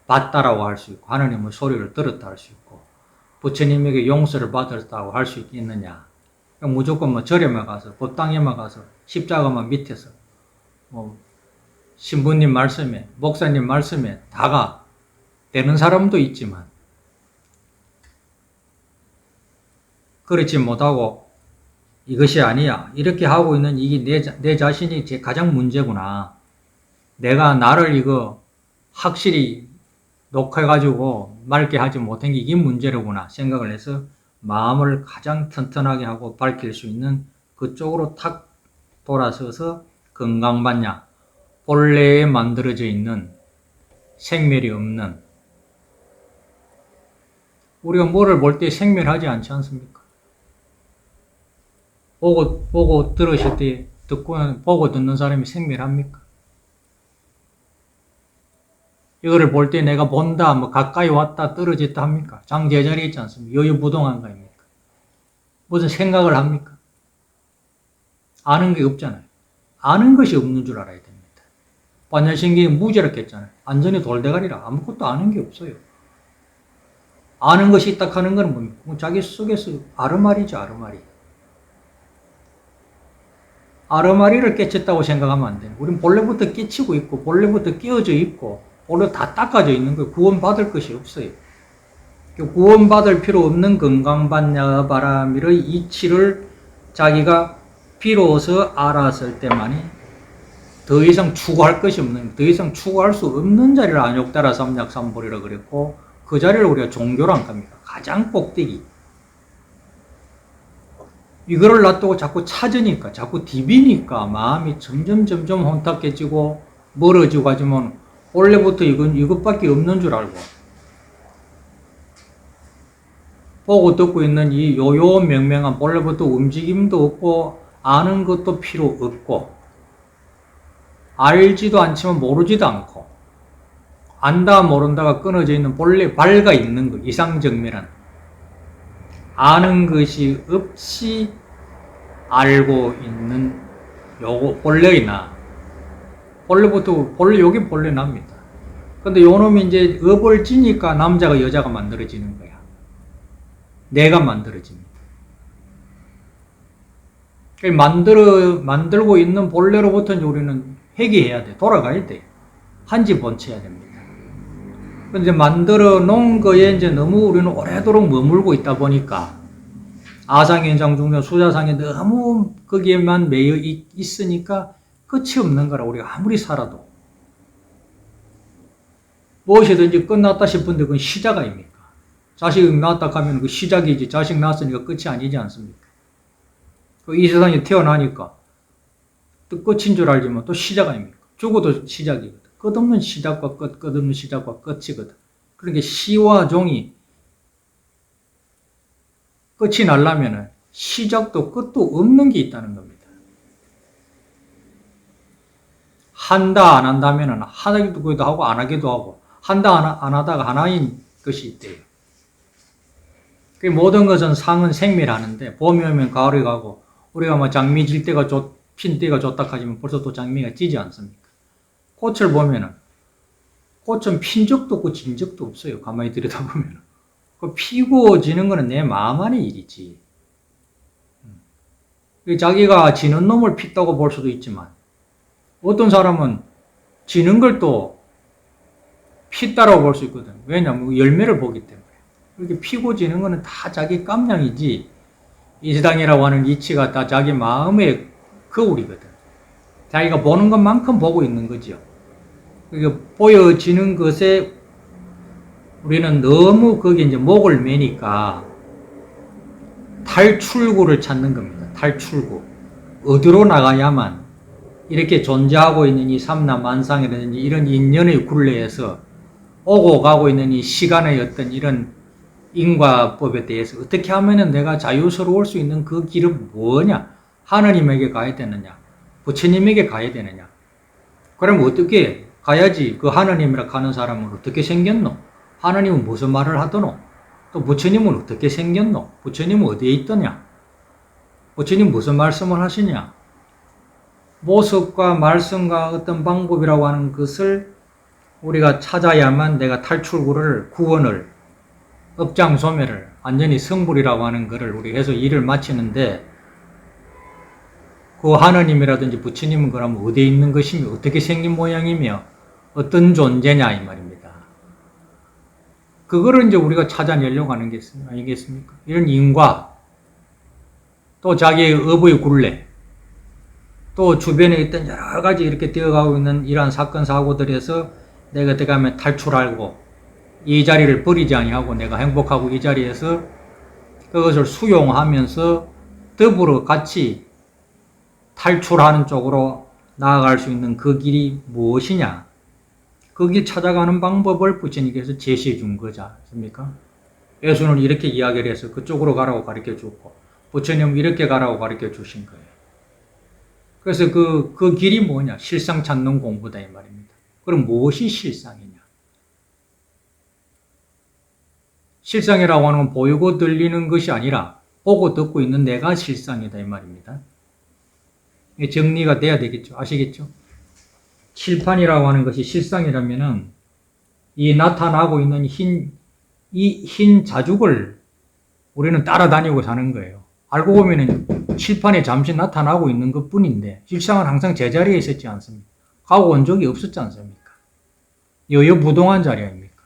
봤다라고 할 수 있고 하느님의 소리를 들었다 할 수 있고 부처님에게 용서를 받았다고 할 수 있겠느냐. 무조건 절에만 가서 법당에만 가서 십자가만 밑에서 신부님 말씀에 목사님 말씀에 다가 되는 사람도 있지만 그렇지 못하고 이것이 아니야. 이렇게 하고 있는 이게 내 자신이 제 가장 문제구나. 내가 나를 이거 확실히 녹여가지고 맑게 하지 못한 게 이게 문제로구나 생각을 해서 마음을 가장 튼튼하게 하고 밝힐 수 있는 그쪽으로 탁 돌아서서 건강받냐. 본래에 만들어져 있는 생멸이 없는 우리가 뭐를 볼 때 생멸하지 않지 않습니까? 보고 들으실 때 보고 듣는 사람이 생멸합니까? 이거를 볼 때 내가 본다, 가까이 왔다, 떨어졌다 합니까? 장제자리에 있지 않습니까? 여유부동한가입니까? 무슨 생각을 합니까? 아는 게 없잖아요. 아는 것이 없는 줄 알아야 됩니다. 반야신경이 무지락했잖아요. 완전히 돌대가리라 아무것도 아는 게 없어요. 아는 것이 있다 하는 건 뭡니까? 자기 속에서 아르마리죠, 아르마리. 아르마리를 깨쳤다고 생각하면 안 돼요. 우린 본래부터 끼치고 있고, 본래부터 끼어져 있고, 본래 다 닦아져 있는 거예요. 구원받을 것이 없어요. 구원받을 필요 없는 건강받냐 바람이의 이치를 자기가 비로소 알았을 때만이 더 이상 추구할 것이 없는, 더 이상 추구할 수 없는 자리를 안욕따라 삼약삼보리라 그랬고, 그 자리를 우리가 종교란 겁니다. 가장 꼭대기. 이거를 놔두고 자꾸 찾으니까, 자꾸 디비니까 마음이 점점 혼탁해지고 멀어지고 하지만 원래부터 이것밖에 없는 줄 알고 보고 듣고 있는 이 요요명명한 본래부터 움직임도 없고 아는 것도 필요 없고 알지도 않지만 모르지도 않고 안다 모른다가 끊어져 있는 본래 밝아 있는 것, 이상정밀한 아는 것이 없이 알고 있는 요거 본래의 나. 본래 여기 본래 납니다. 근데 요놈이 이제 업을 지니까 남자가 여자가 만들어지는 거야. 내가 만들어집니다. 만들고 있는 본래로부터 우리는 회귀해야 돼. 돌아가야 돼. 한지 번쳐야 됩니다. 근데 만들어 놓은 거에 이제 너무 우리는 오래도록 머물고 있다 보니까 아상현상 중에 수자상에 너무 거기에만 매여 있으니까 끝이 없는 거라. 우리가 아무리 살아도 무엇이든지 끝났다 싶은데 그건 시작 아닙니까? 자식 낳았다 하면 그 시작이지. 자식 낳았으니까 끝이 아니지 않습니까? 이 세상에 태어나니까 또 끝인 줄 알지만 또 시작 아닙니까? 죽어도 시작이거든. 끝없는 시작과 끝없는 시작과 끝이거든. 그러니까 시와 종이 끝이 나려면 시작도 끝도 없는 게 있다는 겁니다. 한다 안 한다면 하기도 하고 안 하기도 하고 한다 안 하다가 하나인 것이 있대요. 그 모든 것은 상은 생멸하는데 봄이 오면 가을이 가고 우리가 장미 질 때가 핀 때가 좋다 하지만 벌써 또 장미가 지지 않습니까? 꽃을 보면은 꽃은 핀 적도 없고 진 적도 없어요. 가만히 들여다보면 그 피고 지는 거는 내 마음 안의 일이지. 자기가 지는 놈을 pis다고 볼 수도 있지만 어떤 사람은 지는 걸 또 pis다라고 볼 수 있거든. 왜냐하면 열매를 보기 때문에. 이렇게 피고 지는 거는 다 자기 깜냥이지 이 세상이라고 하는 이치가 다 자기 마음의 거울이거든. 자기가 보는 것만큼 보고 있는 거죠. 그러니까 보여지는 것에 우리는 너무 거기에 이제 목을 매니까 탈출구를 찾는 겁니다. 탈출구. 어디로 나가야만 이렇게 존재하고 있는 이 삼라만상이라든지 이런 인연의 굴레에서 오고 가고 있는 이 시간의 어떤 이런 인과법에 대해서 어떻게 하면은 내가 자유스러울 수 있는 그 길은 뭐냐? 하나님에게 가야 되느냐? 부처님에게 가야 되느냐? 그럼 어떻게 가야지 그 하나님이라 가는 사람은 어떻게 생겼노? 하나님은 무슨 말을 하더노? 또 부처님은 어떻게 생겼노? 부처님은 어디에 있더냐? 부처님 무슨 말씀을 하시냐? 모습과 말씀과 어떤 방법이라고 하는 것을 우리가 찾아야만 내가 탈출구를, 구원을, 업장소멸을, 완전히 성불이라고 하는 것을 우리 해서 일을 마치는데 그 하나님이라든지 부처님은 그러면 어디에 있는 것이며 어떻게 생긴 모양이며 어떤 존재냐 이 말입니다. 그거를 이제 우리가 찾아내려고 하는 게 아니겠습니까? 이런 인과, 또 자기의 업의 굴레, 또 주변에 있던 여러 가지 이렇게 되어가고 있는 이러한 사건 사고들에서 내가 어떻게 하면 탈출하고 이 자리를 버리지 아니하고 내가 행복하고 이 자리에서 그것을 수용하면서 더불어 같이 탈출하는 쪽으로 나아갈 수 있는 그 길이 무엇이냐? 그 길 찾아가는 방법을 부처님께서 제시해 준 거지 않습니까? 예수는 이렇게 이야기를 해서 그쪽으로 가라고 가르쳐 줬고 부처님은 이렇게 가라고 가르쳐 주신 거예요. 그래서 그 길이 뭐냐? 실상 찾는 공부다 이 말입니다. 그럼 무엇이 실상이냐? 실상이라고 하는 건 보이고 들리는 것이 아니라 보고 듣고 있는 내가 실상이다 이 말입니다. 정리가 돼야 되겠죠. 아시겠죠? 칠판이라고 하는 것이 실상이라면은 이 나타나고 있는 이 흰 자죽을 우리는 따라다니고 사는 거예요. 알고 보면은 칠판에 잠시 나타나고 있는 것 뿐인데 실상은 항상 제자리에 있었지 않습니까? 가고 온 적이 없었지 않습니까? 여여부동한 자리 아닙니까?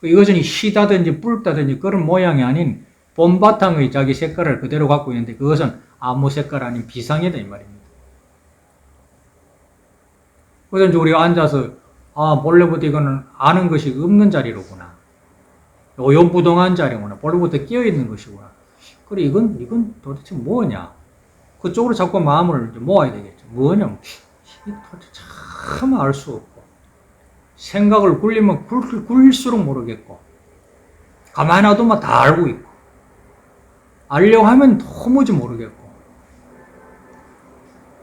이것은 희다든지 붉다든지 그런 모양이 아닌 본바탕의 자기 색깔을 그대로 갖고 있는데 그것은 아무 색깔 아닌 비상이다 이 말입니다. 그래서 우리가 앉아서 본래부터 이거는 아는 것이 없는 자리로구나. 여여부동한 자리구나. 본래부터 끼어있는 것이구나. 그래 이건 도대체 뭐냐? 그쪽으로 자꾸 마음을 모아야 되겠죠. 뭐냐? 도대체 참 알 수 없고 생각을 굴리면 굴릴수록 모르겠고 가만히 놔두면 다 알고 있고 알려고 하면 도무지 모르겠고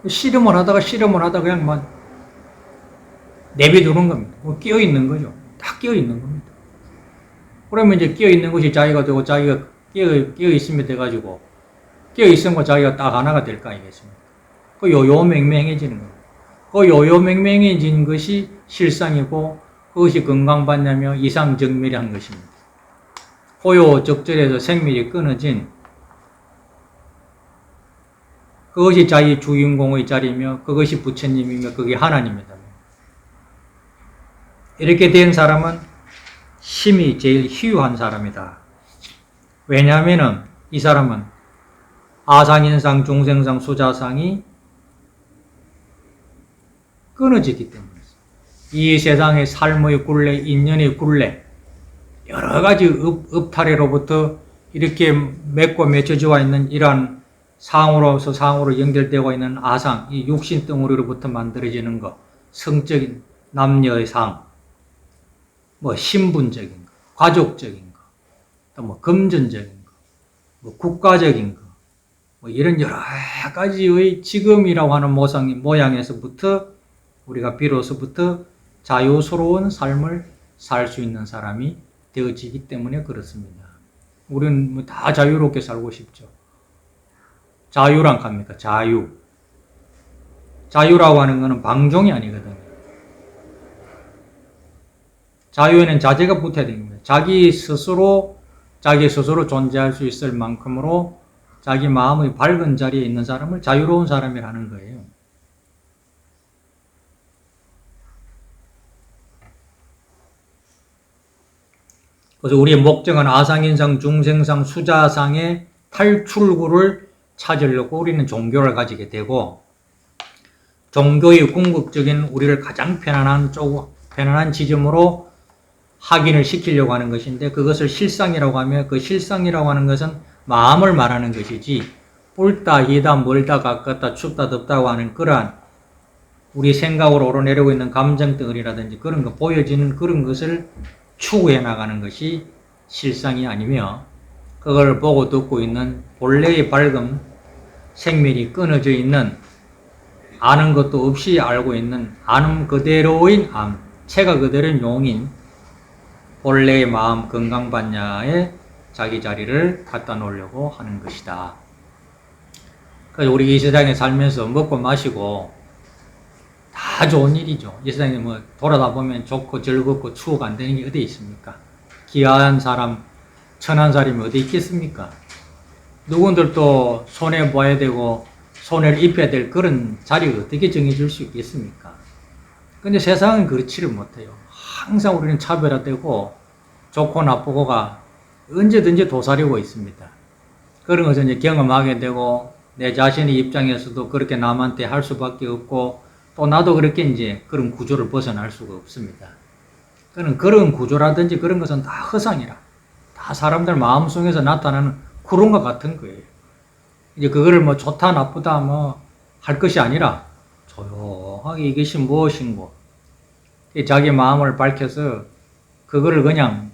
실험을 하다가 그냥 막 내비두는 겁니다. 끼어있는 거죠. 다 끼어있는 겁니다. 그러면 이제 끼어있는 것이 자기가 되고 자기가 끼어있으면 돼가지고 끼어있으면 자기가 딱 하나가 될 거 아니겠습니까? 그 요요맹맹해지는 겁니다. 그 요요맹맹해진 것이 실상이고 그것이 건강받냐며 이상정멸한 것입니다. 호요적절해서 생멸이 끊어진 그것이 자기 주인공의 자리며 그것이 부처님이며 그게 하나님이다. 이렇게 된 사람은 힘이 제일 희유한 사람이다. 왜냐하면 이 사람은 아상인상, 중생상, 수자상이 끊어지기 때문이다. 이 세상의 삶의 굴레, 인연의 굴레, 여러 가지 업탈해로부터 이렇게 맺고 맺혀져 있는 이러한 상으로서 상으로 연결되고 있는 아상, 이 육신 덩어리로부터 만들어지는 것, 성적인 남녀의 상, 신분적인 거, 가족적인 거, 또 금전적인 거, 국가적인 거, 이런 여러 가지의 지금이라고 하는 모양에서부터 우리가 비로소부터 자유스러운 삶을 살 수 있는 사람이 되어지기 때문에 그렇습니다. 우리는 다 자유롭게 살고 싶죠. 자유란 겁니까? 자유. 자유라고 하는 것은 방종이 아니거든요. 자유에는 자제가 붙어야 됩니다. 자기 스스로 자기 스스로 존재할 수 있을 만큼으로 자기 마음의 밝은 자리에 있는 사람을 자유로운 사람이라는 거예요. 그래서 우리의 목적은 아상인상, 중생상, 수자상의 탈출구를 찾으려고 우리는 종교를 가지게 되고, 종교의 궁극적인 우리를 가장 편안한 지점으로 확인을 시키려고 하는 것인데, 그것을 실상이라고 하며, 그 실상이라고 하는 것은 마음을 말하는 것이지, 뿔다, 희다, 멀다, 가깝다, 춥다, 덥다고 하는 그러한 우리 생각으로 오르내리고 있는 감정덩어리라든지 그런 거 보여지는 그런 것을 추구해 나가는 것이 실상이 아니며, 그걸 보고 듣고 있는 본래의 밝음, 생명이 끊어져 있는, 아는 것도 없이 알고 있는 아는 그대로인 암, 체가 그대로인 용인 본래의 마음 건강반야에 자기 자리를 갖다 놓으려고 하는 것이다. 그래서 우리 이 세상에 살면서 먹고 마시고 다 좋은 일이죠. 이 세상에 뭐 돌아다 보면 좋고 즐겁고 추억 안 되는 게 어디 있습니까? 귀한 사람, 천한 사람이 어디 있겠습니까? 누군들도 손해 봐야 되고 손해를 입혀야 될 그런 자리를 어떻게 정해줄 수 있겠습니까? 근데 세상은 그렇지를 못해요. 항상 우리는 차별화되고 좋고 나쁘고가 언제든지 도사리고 있습니다. 그런 것을 이제 경험하게 되고 내 자신의 입장에서도 그렇게 남한테 할 수밖에 없고 또 나도 그렇게 이제 그런 구조를 벗어날 수가 없습니다. 그런 구조라든지 그런 것은 다 허상이라. 다 사람들 마음속에서 나타나는 구름과 같은 거예요. 이제 그거를 뭐 좋다 나쁘다 뭐 할 것이 아니라 조용하게 이것이 무엇인고 자기 마음을 밝혀서 그거를 그냥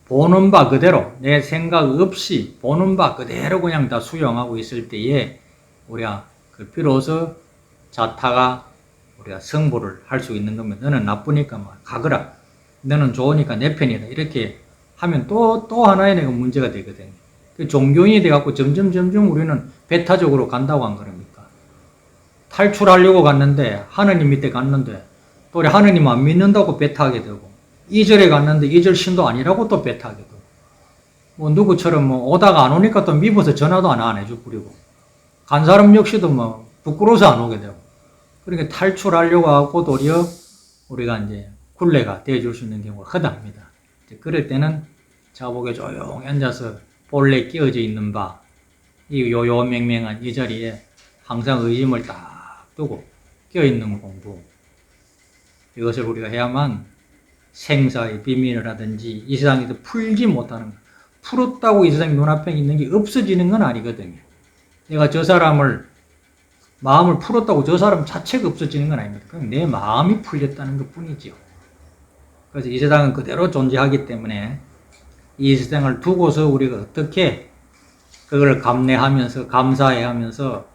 보는 바 그대로 내 생각 없이 보는 바 그대로 그냥 다 수용하고 있을 때에 우리가 비로소 자타가 우리가 승부를 할 수 있는 거면 너는 나쁘니까 뭐 가거라, 너는 좋으니까 내 편이다 이렇게 하면 또 하나의 내가 문제가 되거든요. 종교인이 돼갖고 점점 우리는 배타적으로 간다고 한 겁니까? 탈출하려고 갔는데 하느님 밑에 갔는데 또 우리 하느님 안 믿는다고 배타하게 되고 2절에 갔는데 2절 신도 아니라고 또 배타하게 되고 뭐 누구처럼 뭐 오다가 안 오니까 또 미워서 전화도 안 해줘 버리고 간 사람 역시도 뭐 부끄러워서 안 오게 되고 그러니까 탈출하려고 하고 도리어 우리가 이제 굴레가 되어줄 수 있는 경우가 허다합니다. 그럴 때는 자복에 조용히 앉아서 본래 끼어져 있는 바, 이 요요맹맹한 이 자리에 항상 의심을 딱 두고 끼어있는 공부, 이것을 우리가 해야만 생사의 비밀이라든지 이 세상에서 풀지 못하는 것, 풀었다고 이 세상 눈앞에 있는 게 없어지는 건 아니거든요. 내가 저 사람을 마음을 풀었다고 저 사람 자체가 없어지는 건 아닙니다. 그냥 내 마음이 풀렸다는 것 뿐이죠. 그래서 이 세상은 그대로 존재하기 때문에 이 세상을 두고서 우리가 어떻게 그걸 감내하면서 감사해하면서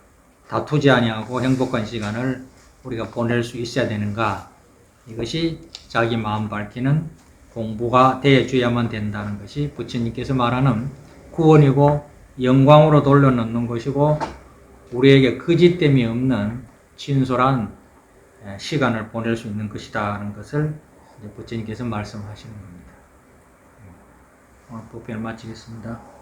다투지 아니하고 행복한 시간을 우리가 보낼 수 있어야 되는가, 이것이 자기 마음 밝히는 공부가 되어줘야만 된다는 것이 부처님께서 말하는 구원이고 영광으로 돌려놓는 것이고 우리에게 거짓됨이 없는 진솔한 시간을 보낼 수 있는 것이다라는 것을 부처님께서 말씀하시는 겁니다. 오늘 법회를 마치겠습니다.